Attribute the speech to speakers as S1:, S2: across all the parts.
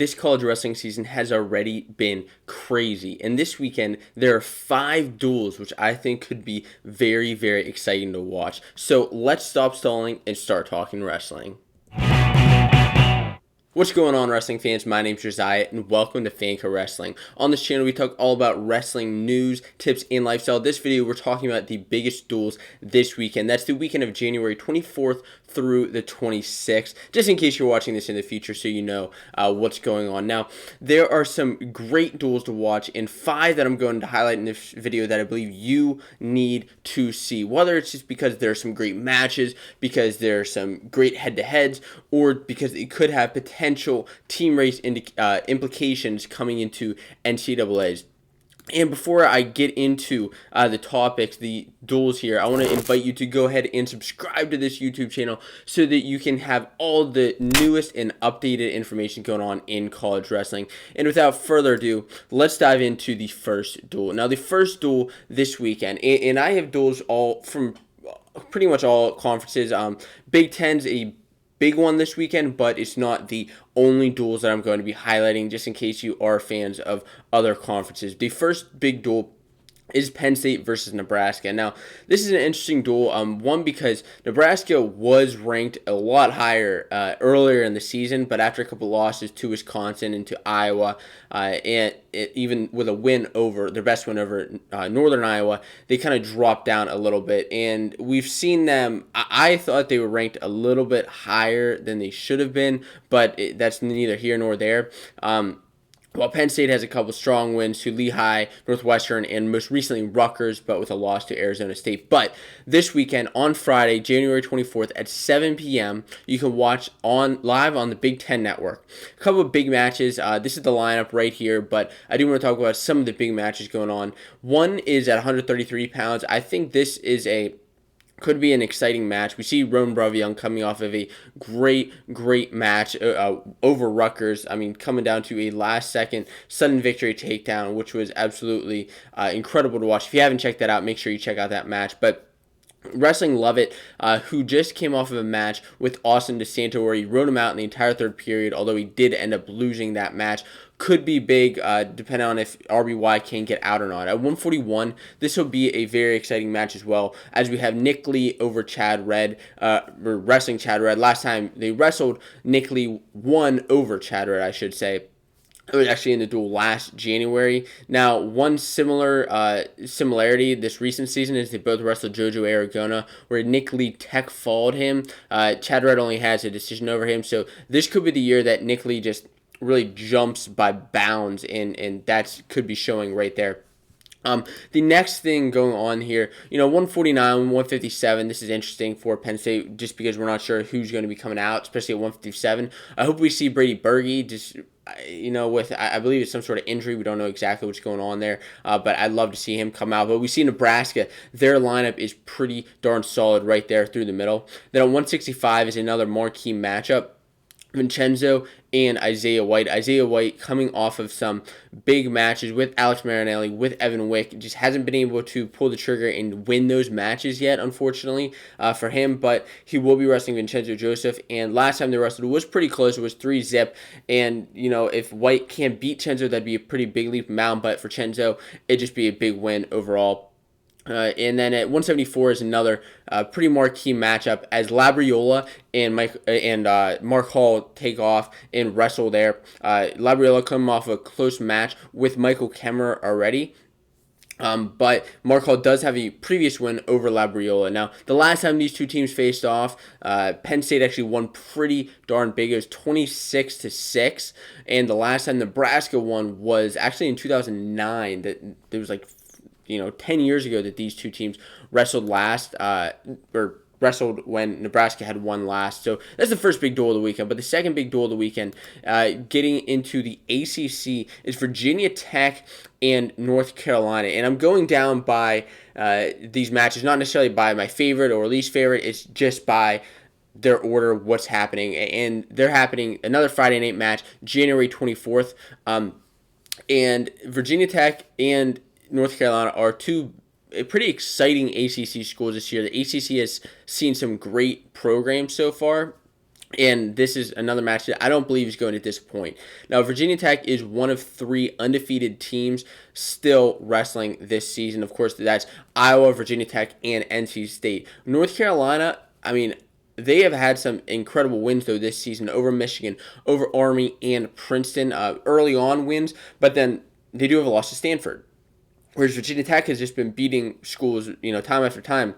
S1: This college wrestling season has already been crazy. And this weekend, there are 5 duels, which I think could be very, very exciting to watch. So let's stop stalling and start talking wrestling. What's going on, wrestling fans? My name's Josiah, and welcome to Fanco Wrestling. On this channel, we talk all about wrestling news, tips, and lifestyle. This video, we're talking about the biggest duels this weekend. That's the weekend of January 24th through the 26th, just in case you're watching this in the future so you know what's going on. Now, there are some great duels to watch, and 5 that I'm going to highlight in this video that I believe you need to see. Whether it's just because there are some great matches, because there are some great head-to-heads, or because it could have potential team race implications coming into NCAAs. And before I get into the topics, the duels here, I want to invite you to go ahead and subscribe to this YouTube channel so that you can have all the newest and updated information going on in college wrestling. And without further ado, let's dive into the first duel. Now, the first duel this weekend, and I have duels all from pretty much all conferences. Big Ten's a big one this weekend, but it's not the only duels that I'm going to be highlighting, just in case you are fans of other conferences. The first big duel is Penn State versus Nebraska. Now, this is an interesting duel, one because Nebraska was ranked a lot higher earlier in the season, but after a couple losses to Wisconsin and to Iowa, and even with a win over, their best win over Northern Iowa, they kind of dropped down a little bit, and we've seen them, I thought they were ranked a little bit higher than they should have been, but that's neither here nor there. While Penn State has a couple strong wins to Lehigh, Northwestern, and most recently Rutgers, but with a loss to Arizona State. But this weekend, on Friday, January 24th at 7 p.m., you can watch live on the Big Ten Network. A couple of big matches. This is the lineup right here, but I do want to talk about some of the big matches going on. One is at 133 pounds. I think this is could be an exciting match. We see Roan Bravion coming off of a great match over Rutgers. I mean, coming down to a last-second sudden victory takedown, which was absolutely incredible to watch. If you haven't checked that out, make sure you check out that match. But Wrestling Lovett, who just came off of a match with Austin DeSanto where he rode him out in the entire third period, although he did end up losing that match, could be big depending on if RBY can get out or not. At 141, this will be a very exciting match as well, as we have Nick Lee over Chad Red, or wrestling Chad Red. Last time they wrestled, Nick Lee won over Chad Red, I should say. It was actually in the duel last January. Now, one similarity this recent season is they both wrestled Jojo Aragona, where Nick Lee tech followed him. Chad Red only has a decision over him, so this could be the year that Nick Lee just really jumps by bounds, and that could be showing right there. The next thing going on here, 149, 157, this is interesting for Penn State just because we're not sure who's going to be coming out, especially at 157. I hope we see Brady Berge just, with, I believe it's some sort of injury. We don't know exactly what's going on there, but I'd love to see him come out. But we see Nebraska, their lineup is pretty darn solid right there through the middle. Then at 165 is another marquee matchup. Vincenzo and Isaiah White. Isaiah White coming off of some big matches with Alex Marinelli, with Evan Wick, just hasn't been able to pull the trigger and win those matches yet, unfortunately, for him, but he will be wrestling Vincenzo Joseph, and last time they wrestled was pretty close. It was 3-zip, and, if White can't beat Chenzo, that'd be a pretty big leap and bound, but for Chenzo, it'd just be a big win overall. And then at 174 is another pretty marquee matchup as Labriola and Mark Hall take off and wrestle there. Labriola coming off a close match with Michael Kemmer already. But Mark Hall does have a previous win over Labriola. Now, the last time these two teams faced off, Penn State actually won pretty darn big. It was 26-6. And the last time Nebraska won was actually in 2009. That there was 10 years ago that these two teams wrestled last, or wrestled when Nebraska had won last. So that's the first big duel of the weekend. But the second big duel of the weekend, getting into the ACC, is Virginia Tech and North Carolina. And I'm going down by these matches, not necessarily by my favorite or least favorite. It's just by their order, what's happening. And they're happening, another Friday night match, January 24th. And Virginia Tech and North Carolina are two pretty exciting ACC schools this year. The ACC has seen some great programs so far. And this is another match that I don't believe is going to disappoint. Now, Virginia Tech is one of 3 undefeated teams still wrestling this season. Of course, that's Iowa, Virginia Tech, and NC State. North Carolina, I mean, they have had some incredible wins, though, this season over Michigan, over Army, and Princeton. Early on wins, but then they do have a loss to Stanford. Whereas Virginia Tech has just been beating schools, time after time.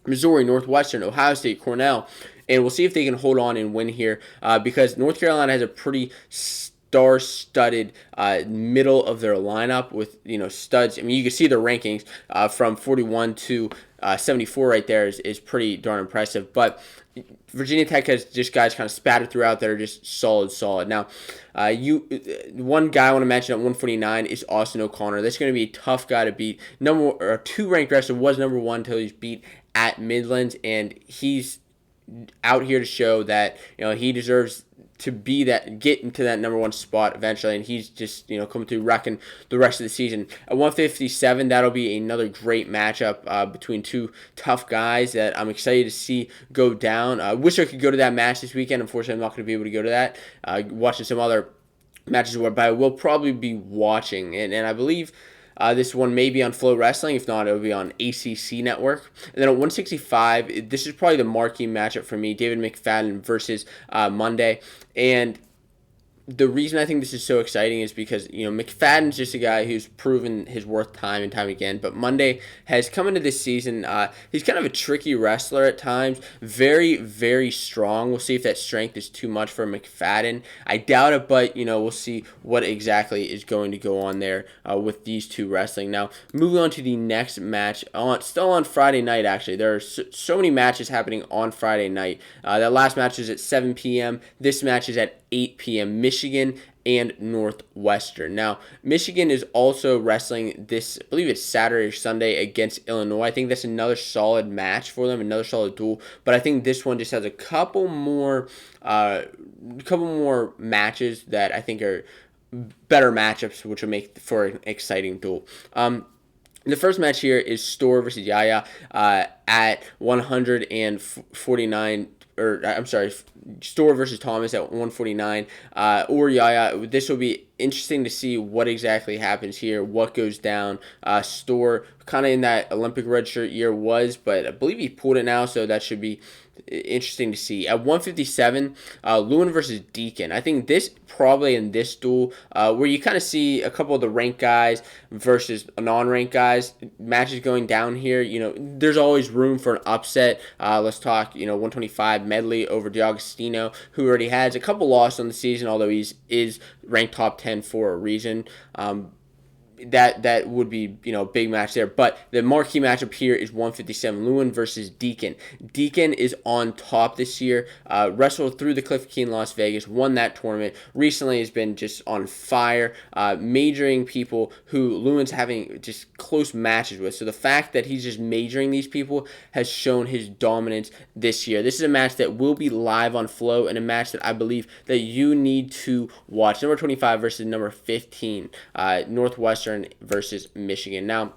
S1: Missouri, Northwestern, Ohio State, Cornell, and we'll see if they can hold on and win here because North Carolina has a pretty star-studded middle of their lineup with studs. I mean, you can see their rankings from 41 to 74 right there is pretty darn impressive. But Virginia Tech has just guys kind of spattered throughout that are just solid. Now, one guy I want to mention at 149 is Austin O'Connor. That's going to be a tough guy to beat. Number 2 ranked wrestler, was number 1 until he's beat at Midlands, and he's out here to show that he deserves to get into that number 1 spot eventually, and he's just coming through wrecking the rest of the season. At 157, that'll be another great matchup between 2 tough guys that I'm excited to see go down. I wish I could go to that match this weekend. Unfortunately, I'm not going to be able to go to that. Watching some other matches, but I will probably be watching, and I believe this one may be on Flow Wrestling. If not, it will be on ACC Network. And then at 165, this is probably the marquee matchup for me, David McFadden versus Monday. And the reason I think this is so exciting is because, McFadden's just a guy who's proven his worth time and time again. But Monday has come into this season. He's kind of a tricky wrestler at times. Very, very strong. We'll see if that strength is too much for McFadden. I doubt it, but, we'll see what exactly is going to go on there with these 2 wrestling. Now, moving on to the next match, still on Friday night, actually. There are so many matches happening on Friday night. That last match is at 7 p.m. This match is at 8 p.m. Michigan and Northwestern. Now, Michigan is also wrestling this, I believe it's Saturday or Sunday, against Illinois. I think that's another solid match for them, another solid duel. But I think this one just has a couple more matches that I think are better matchups, which will make for an exciting duel. The first match here is Store versus Yaya at 149. Store versus Thomas at 149, or Yaya. This will be interesting to see what exactly happens here, what goes down. Store kind of in that Olympic red shirt year but I believe he pulled it now, so that should be interesting to see. At 157, Lewin versus Deacon. I think this probably in this duel where you kind of see a couple of the ranked guys versus non-ranked guys, matches going down here. There's always room for an upset. Let's talk, 125 Medley over D'Agostino, who already has a couple losses on the season, although is ranked top 10 for a reason. That would be a big match there. But the marquee matchup here is 157 Lewin versus Deacon. Deacon is on top this year. Wrestled through the Cliff Key in Las Vegas, won that tournament. Recently has been just on fire, majoring people who Lewin's having just close matches with. So the fact that he's just majoring these people has shown his dominance this year. This is a match that will be live on Flow, and a match that I believe that you need to watch. Number 25 versus number 15, Northwestern versus Michigan. Now,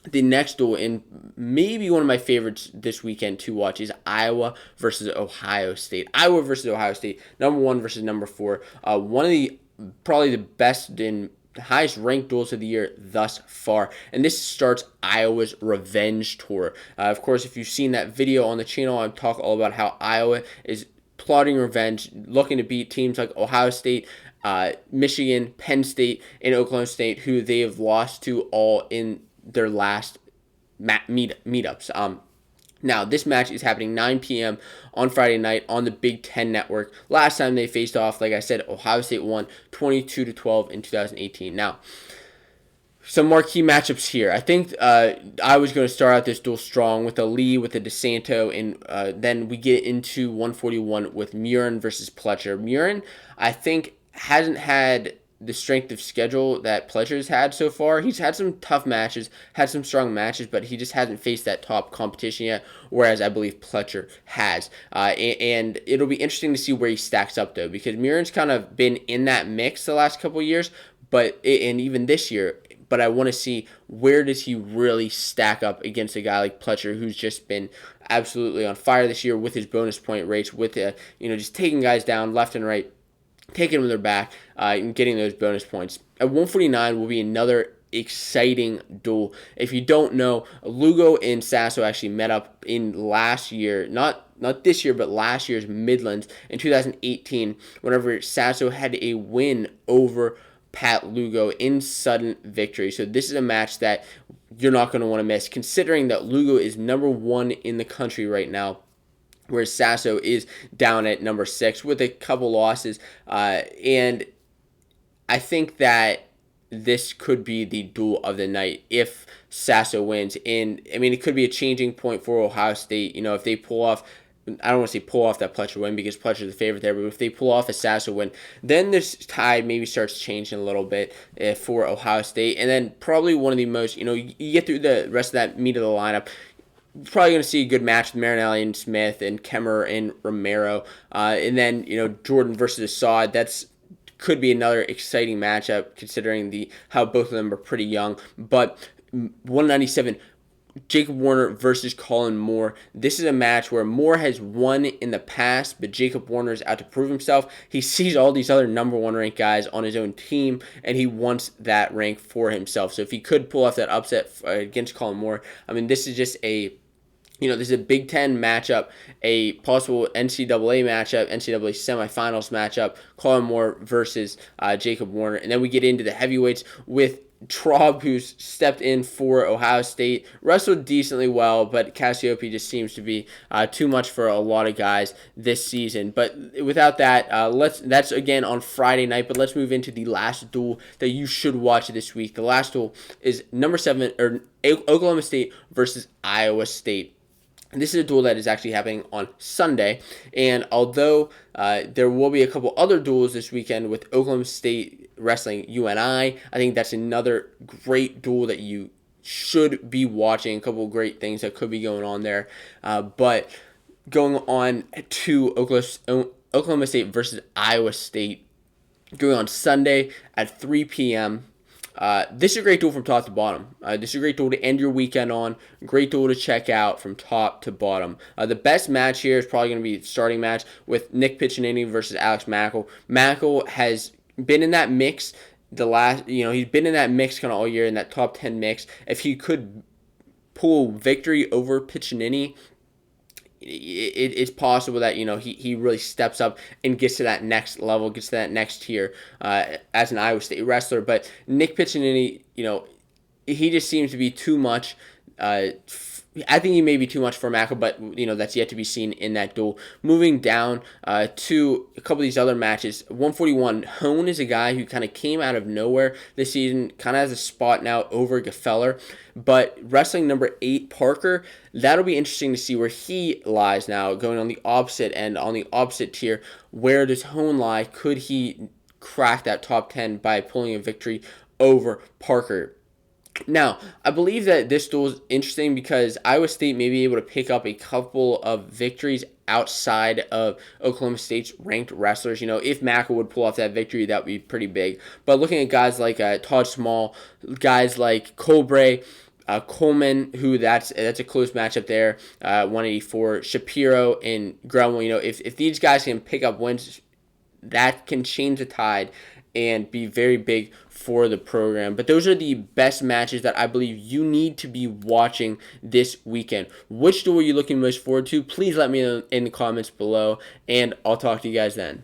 S1: the next duel, and maybe one of my favorites this weekend to watch, is Iowa versus Ohio State. Iowa versus Ohio State, number 1 versus number 4. One of the probably the best and highest ranked duels of the year thus far, and this starts Iowa's revenge tour. Of course, if you've seen that video on the channel, I talk all about how Iowa is plotting revenge, looking to beat teams like Ohio State, Michigan, Penn State, and Oklahoma State, who they have lost to all in their last meetups. Now, this match is happening 9 p.m. on Friday night on the Big Ten Network. Last time they faced off, like I said, Ohio State won 22-12 in 2018. Now, some marquee matchups here. I think I was going to start out this duel strong with a Lee, with a DeSanto, and then we get into 141 with Murin versus Pletcher. Murin, I think, hasn't had the strength of schedule that Pletcher's had so far. He's had some tough matches, had some strong matches, but he just hasn't faced that top competition yet, whereas I believe Pletcher has. And it'll be interesting to see where he stacks up, though, because Murin's kind of been in that mix the last couple of years, and even this year. But I want to see where does he really stack up against a guy like Pletcher, who's just been absolutely on fire this year with his bonus point rates, with just taking guys down left and right, taking them to their back, and getting those bonus points. At 149 will be another exciting duel. If you don't know, Lugo and Sasso actually met up in last year, not this year, but last year's Midlands in 2018, whenever Sasso had a win over Pat Lugo in sudden victory. So this is a match that you're not going to want to miss, considering that Lugo is number 1 in the country right now, whereas Sasso is down at number 6 with a couple losses. And I think that this could be the duel of the night if Sasso wins. And, I mean, it could be a changing point for Ohio State. If they pull off, I don't want to say pull off that Pletcher win because Pletcher's the favorite there, but if they pull off a Sasso win, then this tide maybe starts changing a little bit for Ohio State. And then probably one of the most, you get through the rest of that meat of the lineup, probably going to see a good match with Marinelli and Smith and Kemmer and Romero. And then, Jordan versus Assad. That's could be another exciting matchup considering how both of them are pretty young. But 197, Jacob Warner versus Colin Moore. This is a match where Moore has won in the past, but Jacob Warner is out to prove himself. He sees all these other number 1 ranked guys on his own team, and he wants that rank for himself. So if he could pull off that upset against Colin Moore, I mean, this is just this is a Big Ten matchup, a possible NCAA matchup, NCAA semifinals matchup, Colin Moore versus Jacob Warner. And then we get into the heavyweights with Traub, who's stepped in for Ohio State, wrestled decently well, but Cassiope just seems to be too much for a lot of guys this season. But without that, that's again on Friday night. But let's move into the last duel that you should watch this week. The last duel is number 7 Oklahoma State versus Iowa State. And this is a duel that is actually happening on Sunday, and although there will be a couple other duels this weekend with Oklahoma State wrestling UNI, I think that's another great duel that you should be watching. A couple of great things that could be going on there. But going on to Oklahoma State versus Iowa State, going on Sunday at 3 p.m., this is a great duel from top to bottom. This is a great duel to end your weekend on. Great duel to check out from top to bottom. The best match here is probably going to be the starting match with Nick Piccinini versus Alex Mackel. Mackel has been in that mix he's been in that mix kind of all year, in that top 10 mix. If he could pull victory over Piccinini, it's possible that he really steps up and gets to that next level, gets to that next tier as an Iowa State wrestler. But Nick Piccinini, he just seems to be too much. I think he may be too much for Mackel, but that's yet to be seen in that duel. Moving down to a couple of these other matches, 141, Hone is a guy who kind of came out of nowhere this season, kind of has a spot now over Gefeller, but wrestling number 8, Parker, that'll be interesting to see where he lies now, going on the opposite end, on the opposite tier. Where does Hone lie? Could he crack that top 10 by pulling a victory over Parker? Now, I believe that this duel is interesting because Iowa State may be able to pick up a couple of victories outside of Oklahoma State's ranked wrestlers. If Mackel would pull off that victory, that would be pretty big. But looking at guys like Todd Small, guys like Colbray, Coleman, who that's a close matchup there, 184, Shapiro and Grumwell, if these guys can pick up wins, that can change the tide and be very big for the program. But those are the best matches that I believe you need to be watching this weekend. Which duel are you looking most forward to? Please let me know in the comments below, and I'll talk to you guys then.